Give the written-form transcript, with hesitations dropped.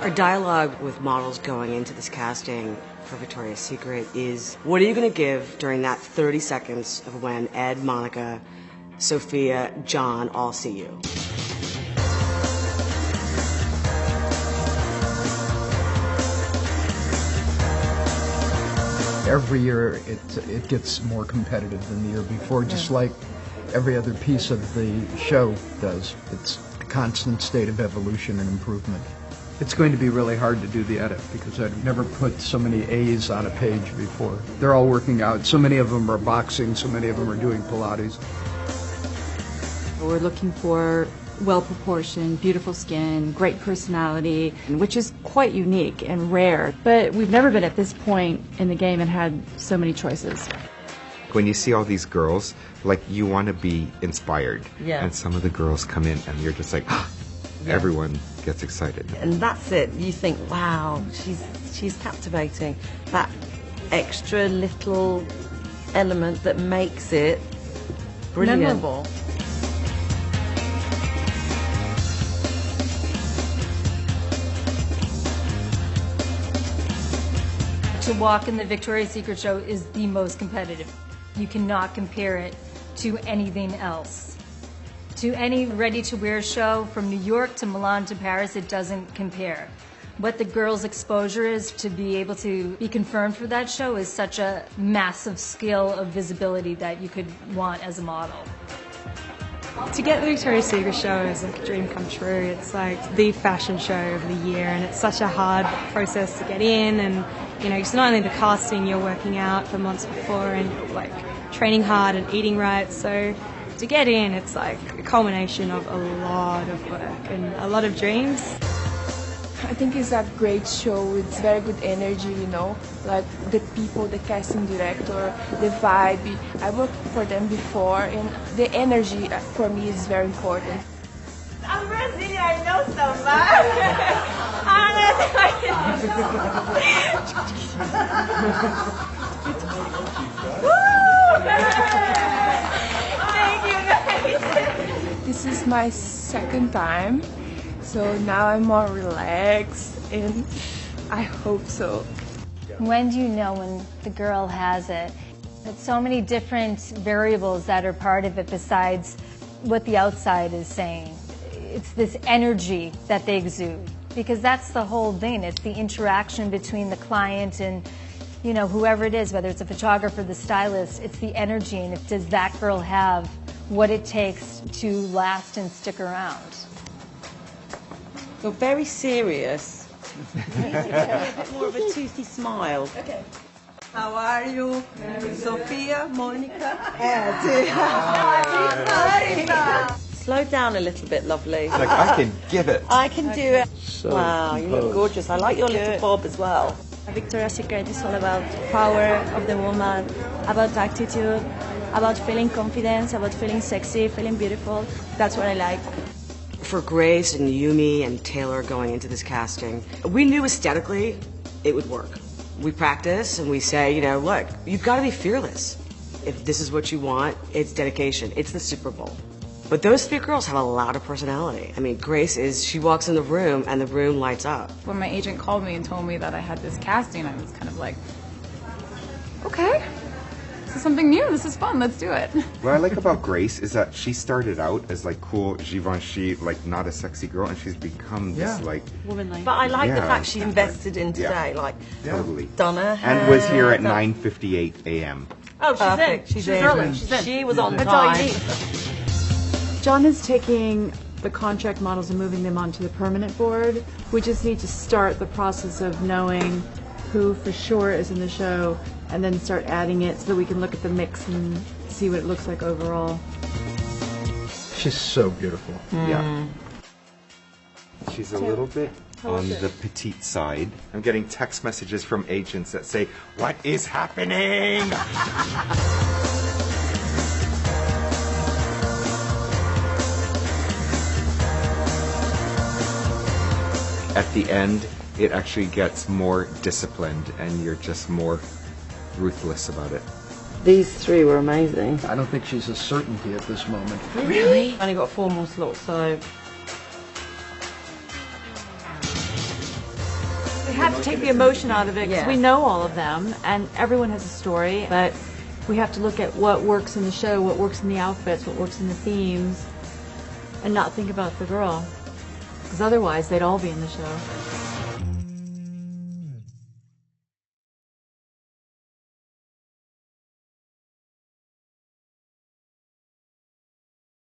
Our dialogue with models going into this casting for Victoria's Secret is, what are you going to give during that 30 seconds of when Ed, Monica, Sophia, John all see you? Every year it gets more competitive than the year before, just like every other piece of the show does. It's a constant state of evolution and improvement. It's going to be really hard to do the edit because I've never put so many A's on a page before. They're all working out. So many of them are boxing, so many of them are doing Pilates. We're looking for well-proportioned, beautiful skin, great personality, which is quite unique and rare. But we've never been at this point in the game and had so many choices. When you see all these girls, like, you want to be inspired. Yeah. And some of the girls come in and you're just like, ah, yeah. Everyone gets excited. And that's it. You think, wow, she's captivating. That extra little element that makes it brilliant. Memorable. To walk in the Victoria's Secret show is the most competitive. You cannot compare it to anything else. To any ready-to-wear show from New York to Milan to Paris, it doesn't compare. What the girls' exposure is to be able to be confirmed for that show is such a massive skill of visibility that you could want as a model. To get the Victoria's Secret show is like a dream come true. It's like the fashion show of the year, and it's such a hard process to get in. And you know, it's not only the casting, you're working out for months before and like training hard and eating right. So to get in, it's like a culmination of a lot of work and a lot of dreams. I think it's a great show. It's very good energy, you know, like the people, the casting director, the vibe. I worked for them before, and the energy for me is very important. I'm Brazilian, I know so much. Thank you guys. This is my second time. So now I'm more relaxed, and I hope so. When do you know when the girl has it? There's so many different variables that are part of it besides what the outside is saying. It's this energy that they exude, because that's the whole thing. It's the interaction between the client and, you know, whoever it is, whether it's a photographer, the stylist. It's the energy, and does that girl have what it takes to last and stick around? You're very serious. You need to get a bit more of a toothy smile. Okay. How are you? Sophia, Monica? Slow down a little bit, lovely. Like, I can give it. I can do it. So wow, you look gorgeous. I like your little bob as well. Victoria's Secret is all about power of the woman, about attitude, about feeling confidence, about feeling sexy, feeling beautiful. That's what I like. For Grace and Yumi and Taylor going into this casting, we knew aesthetically it would work. We practice and we say, you know, look, you've got to be fearless. If this is what you want, it's dedication. It's the Super Bowl. But those three girls have a lot of personality. I mean, Grace she walks in the room and the room lights up. When my agent called me and told me that I had this casting, I was kind of like, okay, this is something new, this is fun, let's do it. What I like about Grace is that she started out as like cool Givenchy, like not a sexy girl, and she's become this like womanly. But I like the fact she invested in today, like totally done her hair. And was here at 9:58 a.m. Oh, she's in. early. She's in. She was on time. John is taking the contract models and moving them onto the permanent board. We just need to start the process of knowing who for sure is in the show, and then start adding it so that we can look at the mix and see what it looks like overall. She's so beautiful. Yeah. She's a little bit on the petite side. I'm getting text messages from agents that say, "What is happening?" At the end, it actually gets more disciplined and you're just more ruthless about it. These three were amazing. I don't think she's a certainty at this moment. Really? Only got 4 more slots, so have to take the emotion out of it because Yeah. we know all of them and everyone has a story, but we have to look at what works in the show, what works in the outfits, what works in the themes, and not think about the girl because otherwise they'd all be in the show.